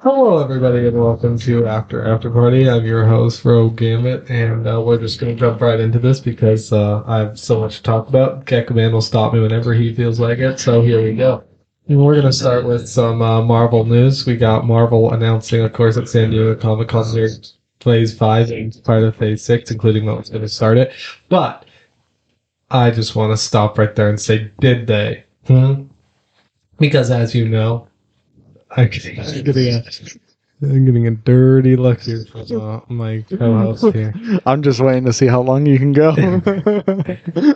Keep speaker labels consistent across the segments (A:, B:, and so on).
A: Hello, everybody, and welcome to After Party. I'm your host, Rogue Gambit, and we're just going to jump right into this because I have so much to talk about. Gecko Man will stop me whenever he feels like it, so here we go. And we're going to start with some Marvel news. We got Marvel announcing, of course, at San Diego Comic Con Phase 5 and part of Phase 6, including what was going to start it. But I just want to stop right there and say, did they? Because as you know, I'm getting a dirty look here from my co-host here.
B: I'm just waiting to see how long you can go.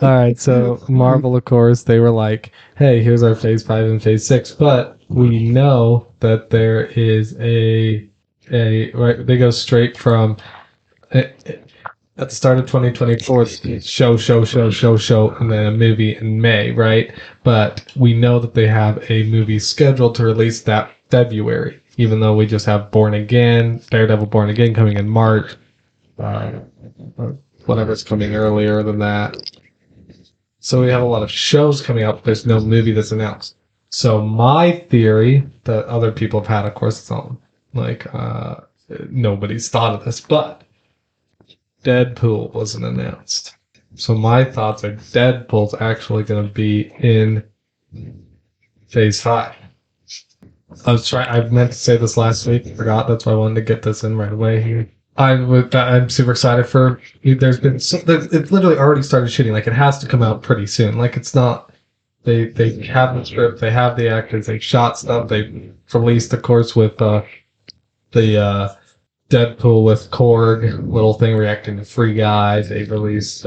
A: All right, so Marvel, of course, they were like, "Hey, here's our Phase 5 and Phase 6," but we know that there is a right. They go straight from at the start of 2024, show, and then a movie in May, right? But we know that they have a movie scheduled to release that February, even though we just have Daredevil Born Again coming in March, whatever's coming earlier than that. So we have a lot of shows coming out, but there's no movie that's announced. So my theory that other people have had, of course, it's not like nobody's thought of this, but Deadpool wasn't announced. So my thoughts are Deadpool's actually going to be in Phase 5. I meant to say this last week. Forgot. That's why I wanted to get this in right away here. I'm super excited for. There's been it's literally already started shooting. Like it has to come out pretty soon. Like it's not. They have the script. They have the actors. They shot stuff. They released, of course, with the Deadpool with Korg little thing reacting to Free Guy. They released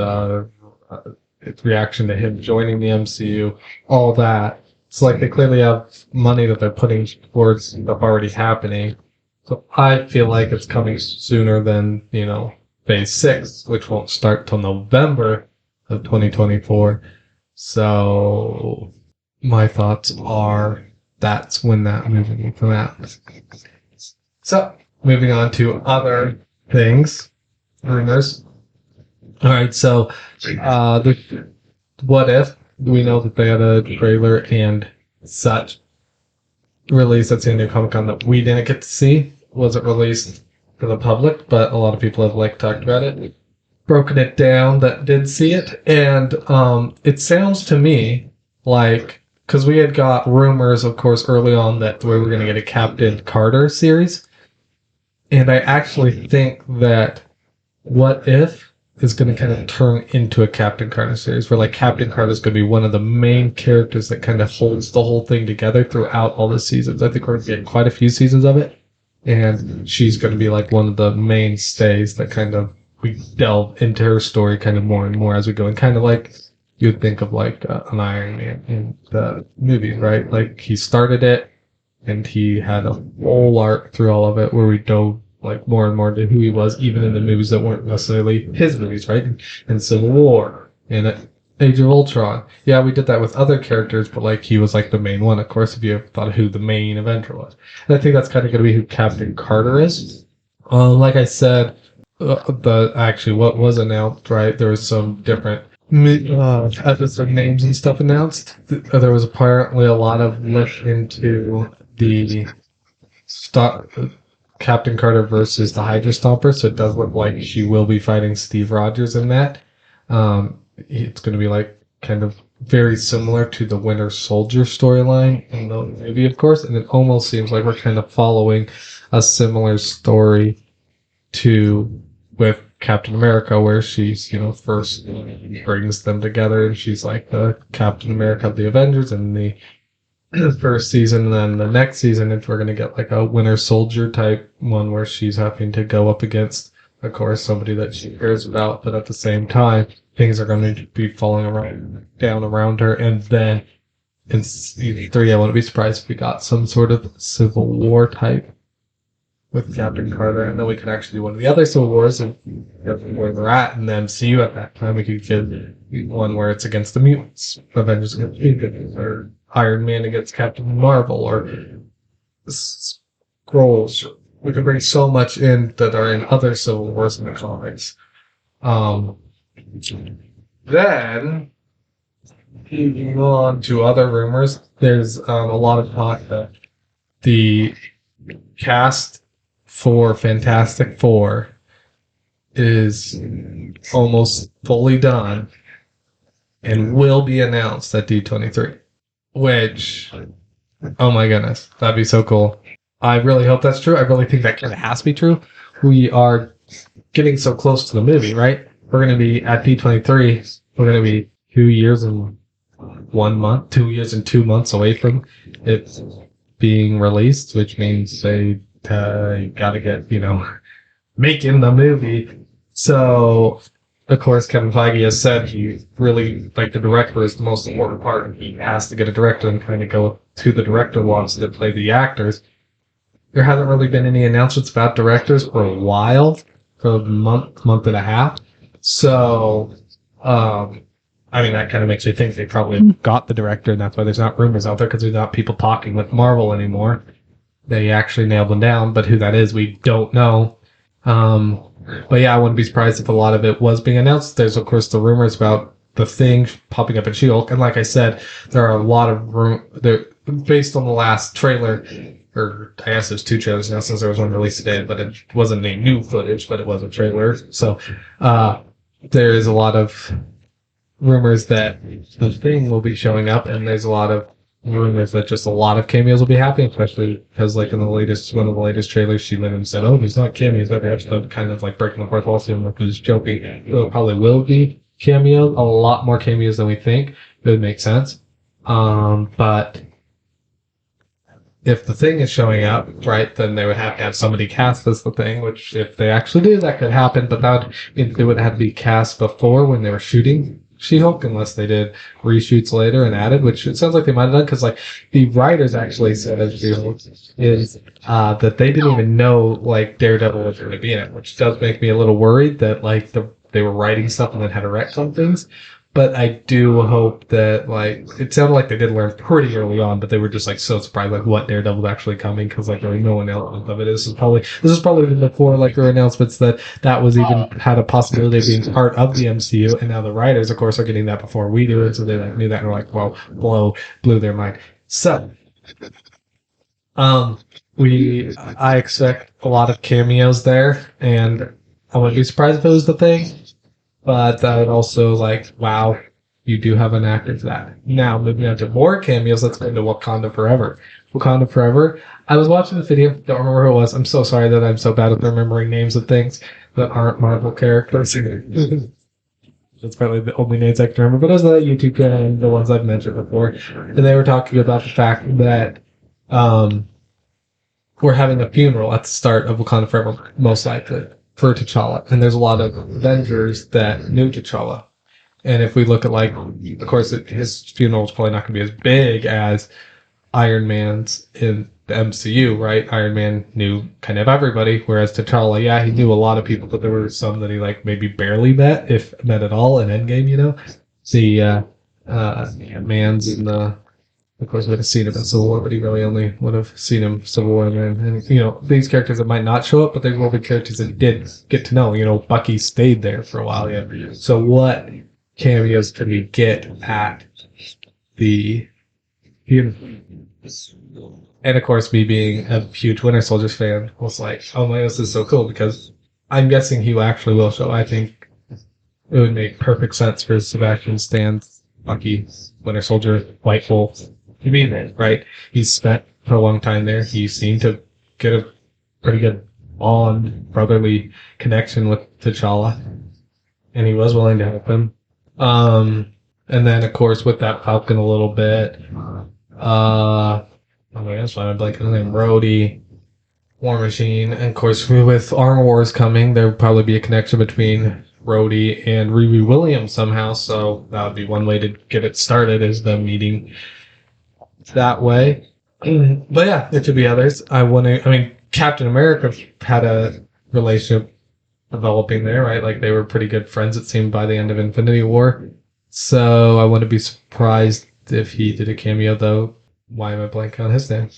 A: its reaction to him joining the MCU. All that. It's like they clearly have money that they're putting towards stuff already happening. So I feel like it's coming sooner than, Phase 6, which won't start till November of 2024. So my thoughts are that's when that movie will come out. So moving on to other things, rumors. All right, so the What If? We know that they had a trailer and such released at San Diego Comic Con that we didn't get to see. Wasn't released for the public, but a lot of people have talked about it, broken it down that did see it, and it sounds to me like because we had got rumors, of course, early on that we were going to get a Captain Carter series, and I actually think that What If is going to kind of turn into a Captain Carter series where like Captain Carter is going to be one of the main characters that kind of holds the whole thing together throughout all the seasons. I think we're going to get quite a few seasons of it, and she's going to be like one of the mainstays that kind of we delve into her story kind of more and more as we go, and kind of like you'd think of like an Iron Man in the movies, right? Like he started it and he had a whole arc through all of it where we dove like more and more into who he was, even in the movies that weren't necessarily his movies, right? And Civil War and Age of Ultron. Yeah, we did that with other characters, but like he was like the main one, of course, if you ever thought of who the main Avenger was. And I think that's kind of going to be who Captain Carter is. Like I said, what was announced, right? There was some different episode names and stuff announced. There was apparently a lot of look into the Captain Carter versus the Hydra Stomper, so it does look like she will be fighting Steve Rogers in that. It's going to be like kind of very similar to the Winter Soldier storyline in the movie, of course, and it almost seems like we're kind of following a similar story to with Captain America, where she's, first brings them together and she's like the Captain America of the Avengers in the first season, and then the next season, if we're going to get like a Winter Soldier type one where she's having to go up against, of course, somebody that she cares about, but at the same time, things are going to be falling down around her. And then in season 3, I wouldn't be surprised if we got some sort of Civil War type with Captain Carter, and then we could actually do one of the other Civil Wars and where they're at in the MCU at that time. We could get one where it's against the mutants, Avengers against mutants, or Iron Man against Captain Marvel, or Skrulls. We could bring so much in that are in other Civil Wars in the comics. Then, moving on to other rumors, there's a lot of talk that the cast for Fantastic Four is almost fully done and will be announced at D23. Which, oh my goodness, that'd be so cool. I really hope that's true. I really think that kind of has to be true. We are getting so close to the movie, right? We're going to be at D23. We're going to be 2 years and 1 month, 2 years and 2 months away from it being released, which means they got to get, making the movie. So, of course, Kevin Feige has said he really, the director is the most important part. He has to get a director and kind of go to the director wants to play the actors. There hasn't really been any announcements about directors for a while, for a month and a half. So, that kind of makes me think they probably got the director, and that's why there's not rumors out there, because there's not people talking with Marvel anymore. They actually nailed them down, but who that is, we don't know. But yeah, I wouldn't be surprised if a lot of it was being announced. There's, of course, the rumors about the Thing popping up in She-Hulk, and like I said, there are a lot of based on the last trailer, or I guess there's 2 trailers now since there was one released today, but it wasn't any new footage, but it was a trailer. So there is a lot of rumors that the Thing will be showing up, and there's a lot of rumors that just a lot of cameos will be happening, especially because in one of the latest trailers, she literally said, "Oh, there's not cameos." But that's kind of breaking the fourth wall, so I'm just joking. It probably will be cameos, a lot more cameos than we think. It would make sense. But if the Thing is showing up, right, then they would have to have somebody cast as the Thing, which if they actually do, that could happen, but that would mean they would have to be cast before when they were shooting She-Hulk, unless they did reshoots later and added, which it sounds like they might have done, because the writers actually said as She-Hulk is that they didn't even know Daredevil was going to be in it, which does make me a little worried that they were writing stuff and then had to wreck some things. But I do hope that it sounded like they did learn pretty early on, but they were just so surprised what Daredevil's actually coming, because there was no announcement of it. This is probably before there were announcements that was even had a possibility of being part of the MCU, and now the writers, of course, are getting that before we do it, so they knew that and were well, blew their mind. So I expect a lot of cameos there, and I wouldn't be surprised if it was the Thing. But I would also wow, you do have an actor for that. Now, moving on to more cameos, let's go into Wakanda Forever. Wakanda Forever, I was watching the video, don't remember who it was. I'm so sorry that I'm so bad at remembering names of things that aren't Marvel characters. That's probably the only names I can remember, but it was the YouTube channel and the ones I've mentioned before. And they were talking about the fact that we're having a funeral at the start of Wakanda Forever, most likely, for T'Challa. And there's a lot of Avengers that knew T'Challa. And if we look at of course, his funeral is probably not going to be as big as Iron Man's in the MCU, right? Iron Man knew kind of everybody, whereas T'Challa, yeah, he knew a lot of people, but there were some that he maybe barely met, if met at all, in Endgame, The Man's in the... Of course, we would have seen him in Civil War, but he really only would have seen him Civil War. And these characters that might not show up, but they will be characters that did get to know. Bucky stayed there for a while. Yeah. So what cameos can we get at the funeral? And of course, me being a huge Winter Soldier fan was oh my, this is so cool, because I'm guessing he actually will show. I think it would make perfect sense for Sebastian Stan's Bucky, Winter Soldier, White Wolf. You mean that, right? He's spent for a long time there. He seemed to get a pretty good bond, brotherly connection with T'Challa, and he was willing to help him. And then, of course, with that Falcon a little bit, oh my gosh, I'm blanking on the name, Rhodey, War Machine, and of course, with Armor Wars coming, there would probably be a connection between Rhodey and Riri Williams somehow, so that would be one way to get it started, is them meeting that way. But yeah, there could be others. Captain America had a relationship developing there, right? They were pretty good friends, it seemed, by the end of Infinity War. So I wouldn't be surprised if he did a cameo, though. Why am I blanking on his name?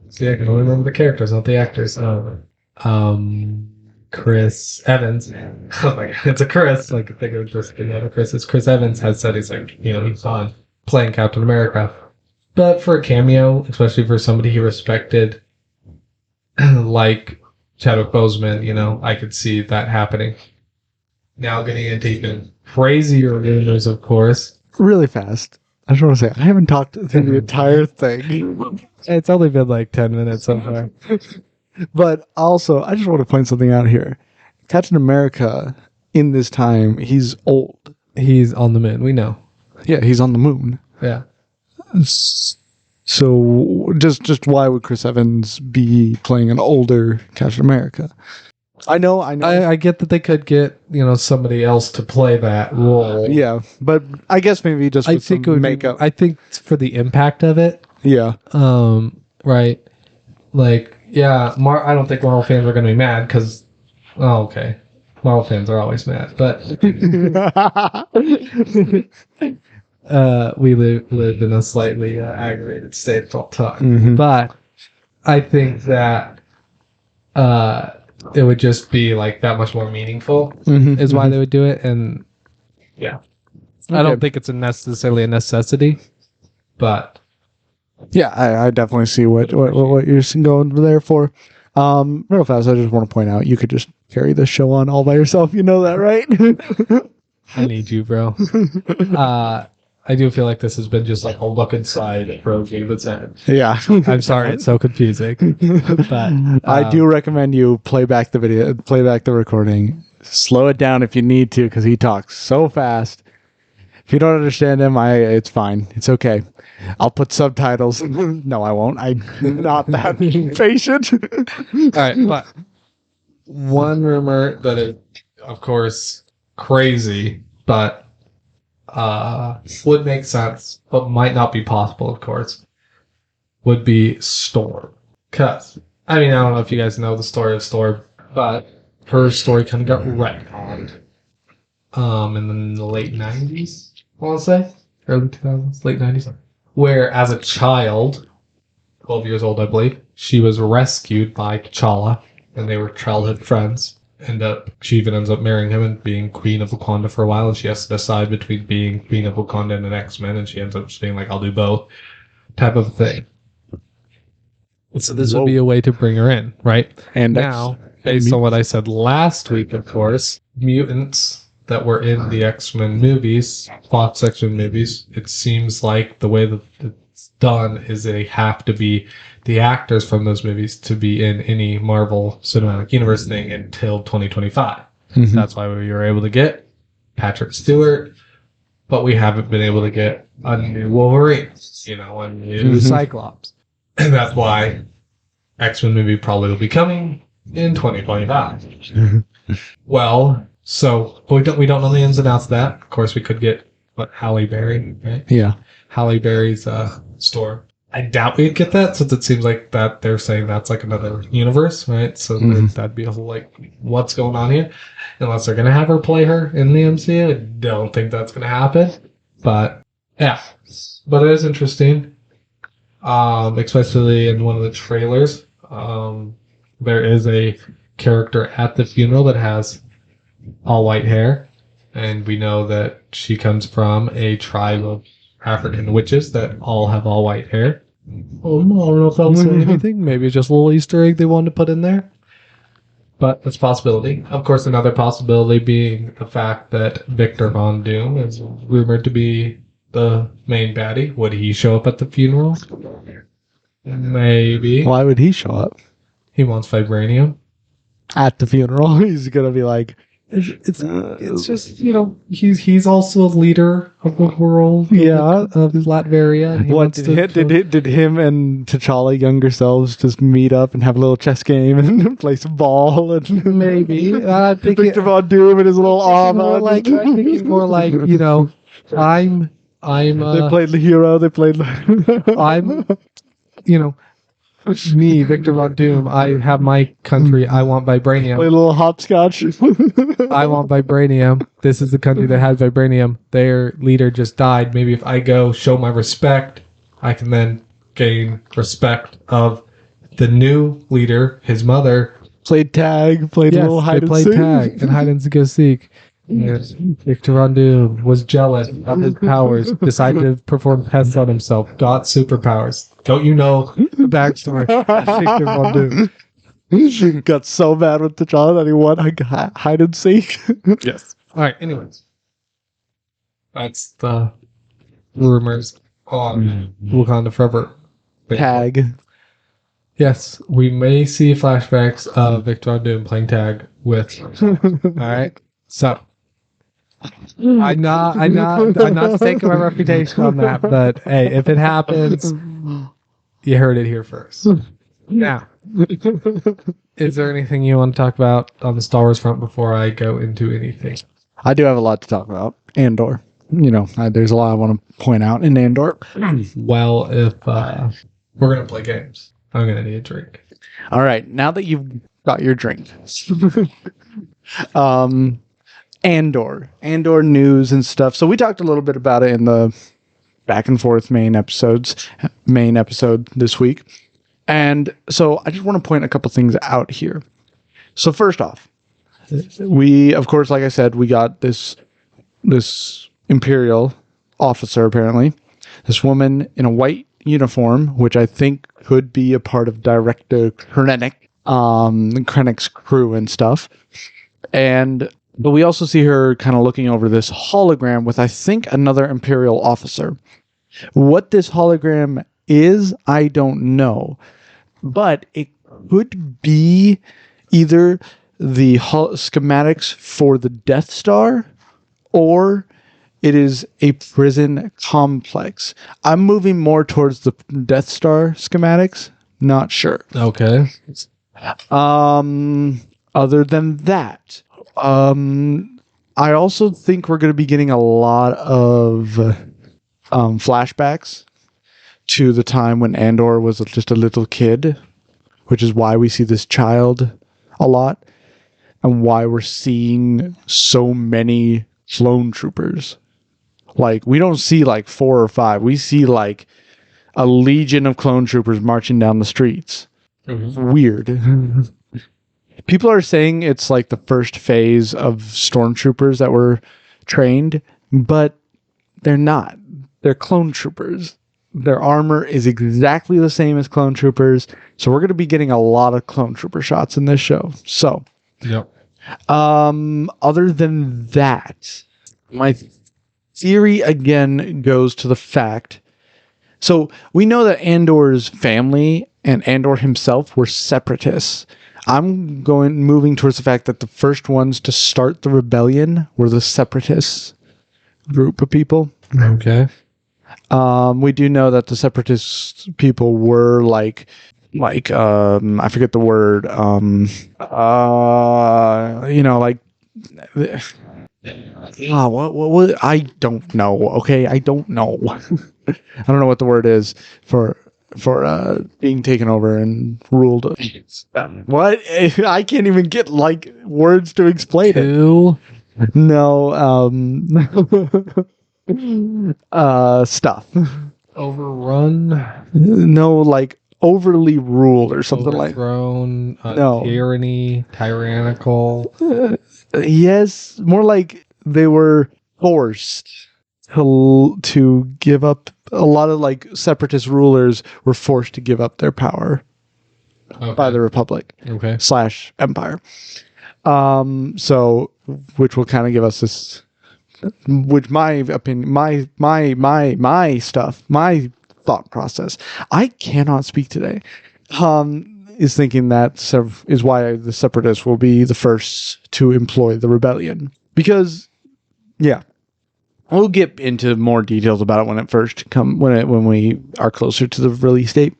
A: See, I can only remember the characters, not the actors. Chris Evans. Oh my god, it's a Chris. I think it would just be another Chris. It's Chris Evans has said he's he's on playing Captain America. But for a cameo, especially for somebody he respected like Chadwick Boseman, I could see that happening. Now getting into even crazier rumors, of course.
B: Really fast. I just want to say, I haven't talked through the entire thing.
A: It's only been like 10 minutes so far.
B: But also, I just want to point something out here. Captain America, in this time, he's old.
A: He's on the moon, we know.
B: Yeah, he's on the moon.
A: Yeah.
B: So, just why would Chris Evans be playing an older Captain America? I know.
A: I get that they could get, somebody else to play that role.
B: Yeah, but I guess maybe just with some makeup.
A: I think for the impact of it.
B: Yeah.
A: Right. Like, yeah, I don't think Marvel fans are going to be mad because, okay. Marvel fans are always mad, but we live in a slightly aggravated state of all time.
B: Mm-hmm.
A: But I think that it would just be like that much more meaningful is why they would do it. And yeah, okay. I don't think it's necessarily a necessity, but
B: yeah, I definitely see what you're going there for. Real fast, I just want to point out, you could just carry this show on all by yourself. You know that, right?
A: I need you, bro. I do feel like this has been just like a look inside for David's head.
B: Yeah.
A: I'm sorry, it's so confusing. But
B: I do recommend you play back the recording. Slow it down if you need to, because he talks so fast. If you don't understand him, it's fine. It's okay. I'll put subtitles. No, I won't. I'm not that patient.
A: All right, but one rumor that is, of course, crazy, but would make sense, but might not be possible, of course, would be Storm. Because, I don't know if you guys know the story of Storm, but her story kind of got retconned in the late 90s, I want to say. Early 2000s, late 90s. Where, as a child, 12 years old, I believe, she was rescued by T'Challa, and they were childhood friends. She even ends up marrying him and being Queen of Wakanda for a while, and she has to decide between being Queen of Wakanda and an X-Men, and she ends up just being like, I'll do both, type of thing. So this would be a way to bring her in, right? And now, based on what I said last week, of course, mutants that were in the X-Men movies, Fox X-Men movies, it seems like the way that it's done is they have to be the actors from those movies to be in any Marvel Cinematic Universe thing until 2025. Mm-hmm. That's why we were able to get Patrick Stewart, but we haven't been able to get a new Wolverine, a new Cyclops. And that's why X-Men movie probably will be coming in 2025. Well, so we don't know the ins and outs of that. Of course, we could get Halle Berry, right?
B: Yeah.
A: Halle Berry's Storm. I doubt we'd get that, since it seems like that they're saying that's like another universe, right? So that'd be a whole what's going on here? Unless they're gonna have her play her in the MCU, I don't think that's gonna happen. But yeah, but it is interesting, especially in one of the trailers. There is a character at the funeral that has all white hair, and we know that she comes from a tribe of African witches that all have all white hair. Oh, I don't know if I'll say anything. Maybe it's just a little Easter egg they wanted to put in there. But that's a possibility. Of course, another possibility being the fact that Victor Von Doom is rumored to be the main baddie. Would he show up at the funeral? Maybe.
B: Why would he show up?
A: He wants vibranium.
B: At the funeral, he's gonna be like,
A: it's just, he's also a leader of the world.
B: Yeah,
A: of Latveria.
B: What did him and T'Challa younger selves just meet up and have a little chess game and play some ball? And
A: maybe
B: Victor Von Doom and his little armor.
A: I'm thinking more like I'm.
B: They played the hero. They played.
A: I'm. Me, Victor Von Doom, I have my country. I want vibranium.
B: Play a little hopscotch.
A: I want vibranium. This is the country that has vibranium. Their leader just died. Maybe if I go show my respect, I can then gain respect of the new leader, his mother.
B: Played tag, played a little hide and seek.
A: They played tag and hide and go seek. Yes. Victor Von Doom was jealous of his powers, decided to perform tests on himself, got superpowers. Don't you know the backstory of Victor Von Doom?
B: Got so mad with T'Challa that he won hide and seek.
A: Yes. All right. Anyways, that's the rumors on Wakanda Forever.
B: Tag.
A: Yes, we may see flashbacks of Victor Von Doom playing tag with. All right. So I'm not taking my reputation on that, but hey, if it happens, you heard it here first. Now, is there anything you want to talk about on the Star Wars front before I go into anything?
B: I do have a lot to talk about. Andor. There's a lot I want to point out in Andor.
A: Well, if we're going to play games, I'm going to need a drink.
B: All right. Now that you've got your drink. Andor news and stuff. So we talked a little bit about it in the back and forth main episode this week. And so I just want to point a couple things out here. So first off, we, of course, like I said, we got this Imperial officer, apparently. This woman in a white uniform, which I think could be a part of Director Krennic's crew and stuff. But we also see her kind of looking over this hologram with, I think, another Imperial officer. What this hologram is, I don't know. But it could be either the schematics for the Death Star, or it is a prison complex. I'm moving more towards the Death Star schematics. Not sure.
A: Okay.
B: Other than that, I also think we're going to be getting a lot of flashbacks to the time when Andor was just a little kid, which is why we see this child a lot, and why we're seeing so many clone troopers. Like, we don't see like 4 or 5. We see like a legion of clone troopers marching down the streets. Mm-hmm. Weird. People are saying it's like the first phase of stormtroopers that were trained, but they're not. They're clone troopers. Their armor is exactly the same as clone troopers, so we're going to be getting a lot of clone trooper shots in this show. So,
A: yep.
B: Other than that, my theory again goes to the fact. So we know that Andor's family and Andor himself were separatists. I'm moving towards the fact that the first ones to start the rebellion were the separatist group of people.
A: Okay.
B: We do know that the separatist people were like I forget the word. What I don't know. Okay, I don't know. I don't know what the word is for being taken over and ruled. What? I can't even get like words to explain it. No. Stuff.
A: Overrun?
B: No, like overly ruled or something
A: Overthrown,
B: like. No.
A: Tyranny, tyrannical.
B: Yes, more like they were forced to give up. A lot of like separatist rulers were forced to give up their power by the Republic.
A: Okay.
B: / Empire. So, which will kind of give us this. Which my opinion, my stuff, my thought process, I cannot speak today, is thinking that is why the separatists will be the first to employ the rebellion. Because, yeah, we'll get into more details about it when we are closer to the release date.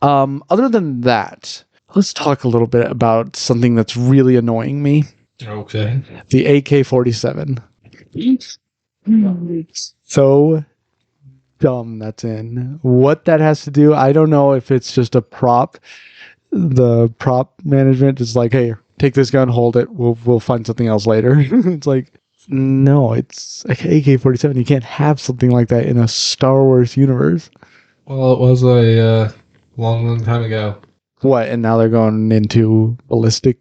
B: Other than that, let's talk a little bit about something that's really annoying me.
A: Okay.
B: The AK-47. So dumb that's in. What that has to do, I don't know if it's just a prop. The prop management is like, hey, take this gun, hold it. We'll find something else later. It's like, no, it's like AK-47. You can't have something like that in a Star Wars universe.
A: Well, it was a long time ago.
B: What? And now they're going into ballistic.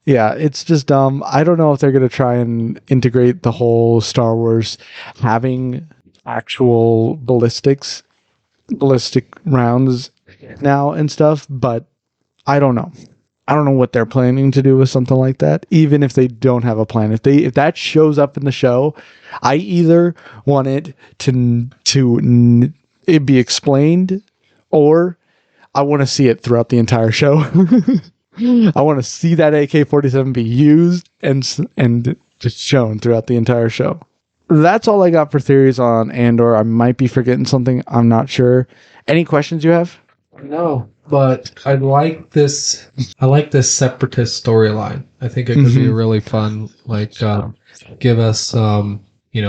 B: Yeah, it's just dumb. I don't know if they're going to try and integrate the whole Star Wars having actual ballistics ballistic rounds now and stuff, but I don't know. I don't know what they're planning to do with something like that. Even if they don't have a plan, if that shows up in the show, I either want it to it be explained, or I want to see it throughout the entire show. I want to see that AK-47 be used and just shown throughout the entire show. That's all I got for theories on Andor. I might be forgetting something. I'm not sure. Any questions you have?
A: No, but I like this. I like this separatist storyline. I think it could be really fun. Like, give us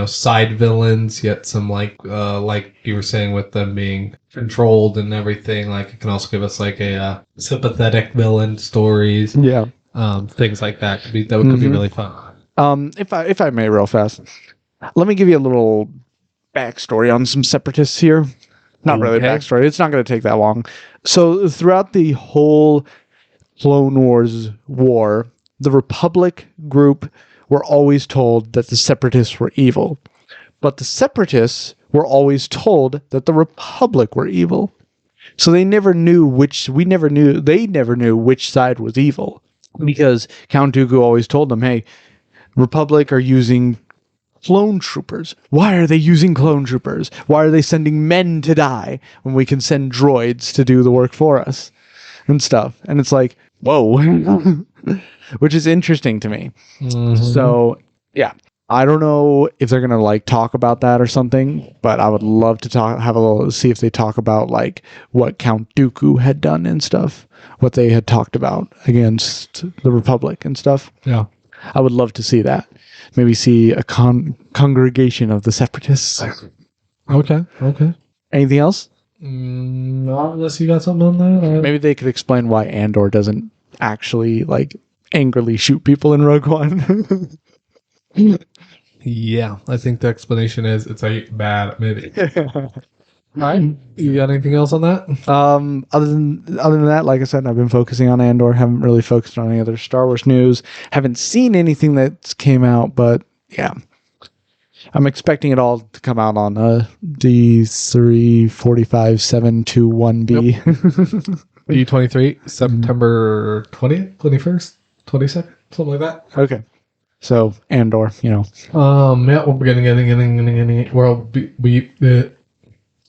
A: side villains, yet some like you were saying with them being controlled and everything. Like, it can also give us like a sympathetic villain stories.
B: Yeah.
A: Things like that could be really fun.
B: If I may, real fast, let me give you a little backstory on some separatists here. Not really backstory. It's not going to take that long. So throughout the whole Clone Wars war, the Republic group were always told that the Separatists were evil. But the Separatists were always told that the Republic were evil. So they never knew which side was evil. Because Count Dooku always told them, hey, Republic are using clone troopers. Why are they using clone troopers? Why are they sending men to die when we can send droids to do the work for us and stuff? And it's like, whoa, which is interesting to me. So yeah, I don't know if they're gonna like talk about that or something, but I would love to see if they talk about like what Count Dooku had done and stuff, what they had talked about against the Republic and stuff.
A: Yeah,
B: I would love to see that. Maybe see a congregation of the Separatists.
A: Okay.
B: Anything else?
A: Not unless you got something on that.
B: Maybe they could explain why Andor doesn't actually like angrily shoot people in Rogue One.
A: Yeah, I think the explanation is it's a bad movie. All right, you got anything else on that?
B: Other than that, like I said, I've been focusing on Andor. Haven't really focused on any other Star Wars news. Haven't seen anything that's came out, but yeah, I'm expecting it all to come out on D345-721B.
A: D23, September 20th, 21st, 22nd, something like that.
B: Okay. So Andor,
A: yeah, we'll be getting.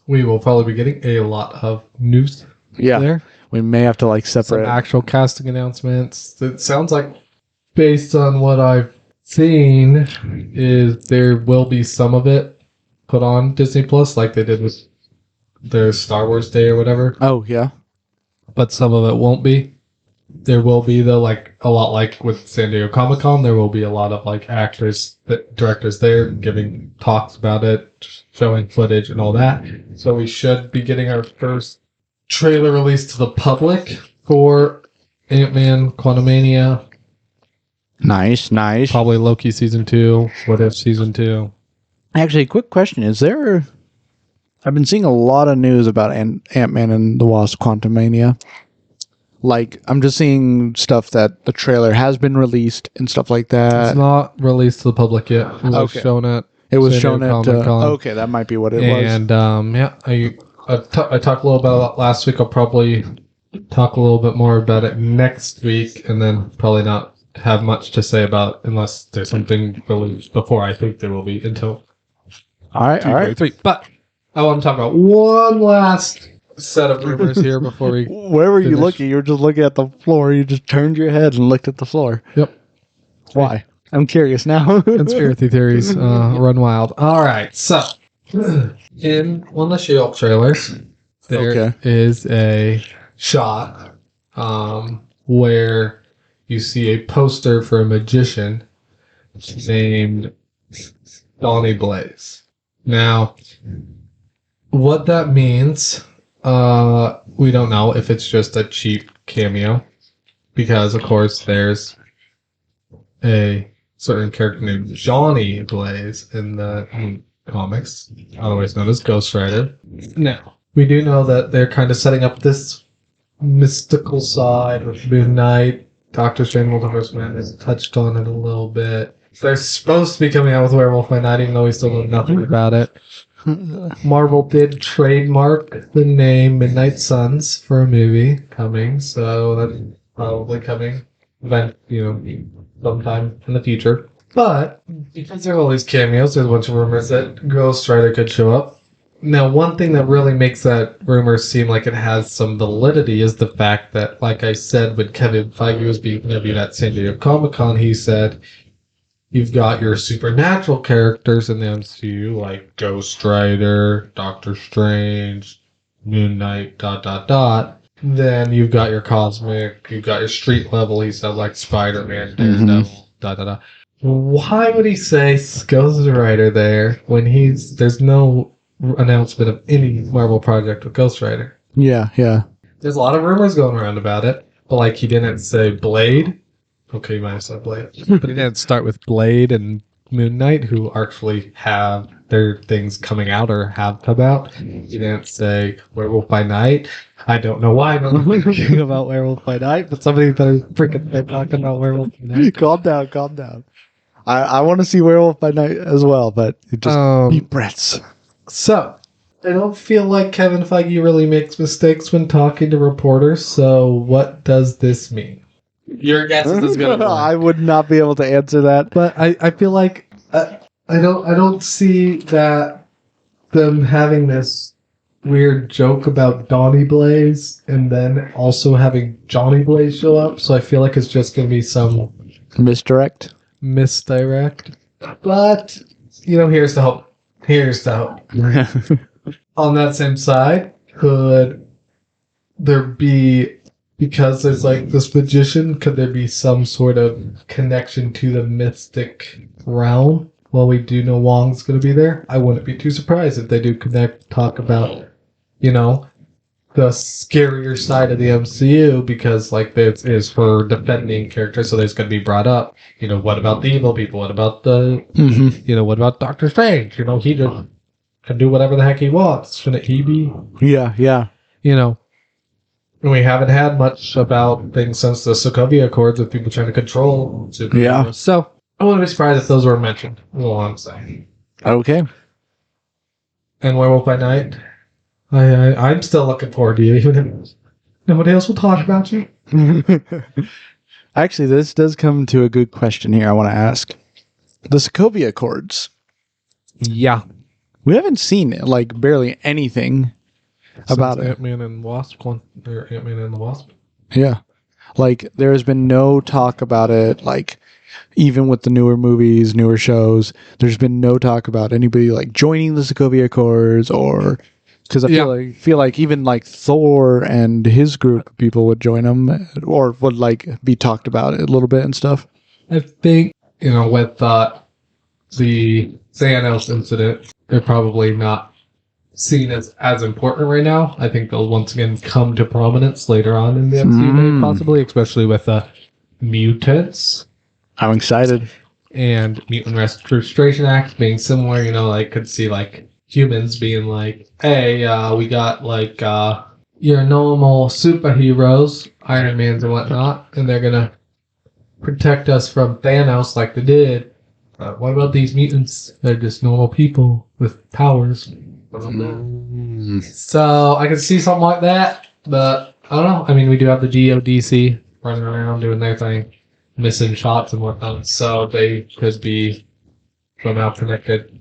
A: We will probably be getting a lot of news.
B: Yeah,
A: there.
B: We may have to like separate
A: some actual casting announcements. It sounds like, based on what I've seen, is there will be some of it put on Disney Plus, like they did with their Star Wars Day or whatever.
B: Oh yeah,
A: but some of it won't be. There will be, though, like a lot like with San Diego Comic-Con, there will be a lot of like directors there giving talks about it, showing footage and all that. So we should be getting our first trailer released to the public for Ant-Man Quantumania.
B: Nice.
A: Probably Loki season 2, What If season 2.
B: Actually, quick question. I've been seeing a lot of news about Ant-Man and the Wasp Quantumania. Like, I'm just seeing stuff that the trailer has been released and stuff like that.
A: It's not released to the public yet. It was shown at
B: Comic-Con. Okay, that might be what it was.
A: And, I talked a little about it last week. I'll probably talk a little bit more about it next week, and then probably not have much to say about it unless there's something released before I think there will be until
B: all right.
A: 3. But I want to talk about one last set of rumors here before we.
B: Where were you looking? You were just looking at the floor. You just turned your head and looked at the floor.
A: Yep.
B: Why? I'm curious now.
A: Conspiracy theories run wild. All right. So, in one of the She-Hulk trailers, there is a shot where you see a poster for a magician named Donnie Blaze. Now, what that means, we don't know if it's just a cheap cameo, because, of course, there's a certain character named Johnny Blaze in the comics, otherwise known as Ghost Rider. Now, we do know that they're kind of setting up this mystical side with Moon Knight. Doctor Strange Multiverse Man has touched on it a little bit. They're supposed to be coming out with Werewolf by Night, even though we still know nothing about it. Marvel did trademark the name Midnight Suns for a movie coming, so that's probably coming sometime in the future. But because there are all these cameos, there's a bunch of rumors that Ghost Rider could show up. Now, one thing that really makes that rumor seem like it has some validity is the fact that, like I said, when Kevin Feige was being interviewed at San Diego Comic-Con, he said, you've got your supernatural characters in the MCU, like Ghost Rider, Doctor Strange, Moon Knight, ... Then you've got your cosmic, you've got your street level, he said, like Spider-Man, Daredevil, ... Why would he say Ghost Rider there when there's no announcement of any Marvel project with Ghost Rider?
B: Yeah.
A: There's a lot of rumors going around about it, but like he didn't say Blade. Okay, you might have said Blade. But he didn't start with Blade and Moon Knight, who actually have their things coming out or have come out. He didn't say Werewolf by Night. I don't know why I'm thinking about Werewolf by Night, but somebody better freaking be talking about Werewolf by Night.
B: Calm down. I want to see Werewolf by Night as well, but it just deep breaths.
A: So, I don't feel like Kevin Feige really makes mistakes when talking to reporters, so what does this mean? Your guess is as good as mine.
B: I would not be able to answer that.
A: But I feel like I don't see that them having this weird joke about Donnie Blaze and then also having Johnny Blaze show up, so I feel like it's just going to be some
B: misdirect.
A: But, here's the hope. On that same side, could there be, because there's like this magician, could there be some sort of connection to the mystic realm? Well, we do know Wong's going to be there. I wouldn't be too surprised if they do talk about, the scarier side of the MCU, because like this is her defending character, so there's going to be brought up, what about the evil people? What about what about Doctor Strange? He just can do whatever the heck he wants. Shouldn't he be?
B: Yeah.
A: We haven't had much about things since the Sakovia Accords with people trying to control superheroes.
B: Yeah.
A: So I wouldn't be surprised if those were mentioned. That's all I'm saying.
B: Okay.
A: And Werewolf by Night, I'm still looking forward to you, even if nobody else will talk about you.
B: Actually, this does come to a good question here I want to ask. The Sakovia Accords.
A: Yeah.
B: We haven't seen, like, barely anything about it.
A: Ant-Man and Wasp one. Or Ant-Man and the Wasp.
B: Yeah. Like, there has been no talk about it, like, even with the newer movies, newer shows, there's been no talk about anybody, like, joining the Sakovia Accords or... Because I feel like even like Thor and his group of people would join them or would like be talked about a little bit and stuff.
A: I think, with the Thanos incident, they're probably not seen as important right now. I think they'll once again come to prominence later on in the MCU, possibly, especially with mutants.
B: I'm excited.
A: And Mutant Restoration Act being similar, I could see like humans being like, hey, we got like your normal superheroes, Iron Mans and whatnot, and they're gonna protect us from Thanos like they did. What about these mutants? They're just normal people with powers. So I could see something like that, but I don't know. I mean, we do have the GODC running around doing their thing, missing shots and whatnot, so they could be somehow connected.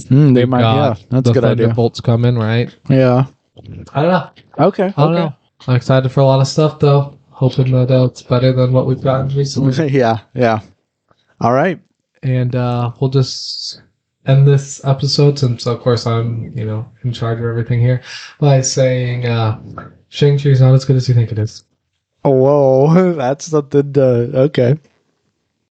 B: They might, yeah. That's a good idea.
A: Thunderbolts coming, right?
B: Yeah.
A: I don't know.
B: Okay.
A: I don't know. I'm excited for a lot of stuff, though. Hoping that it's better than what we've gotten recently.
B: Yeah. All right.
A: And we'll just end this episode, since, of course, I'm, in charge of everything here, by saying Shang-Chi is not as good as you think it is.
B: Oh, whoa. That's something. Okay.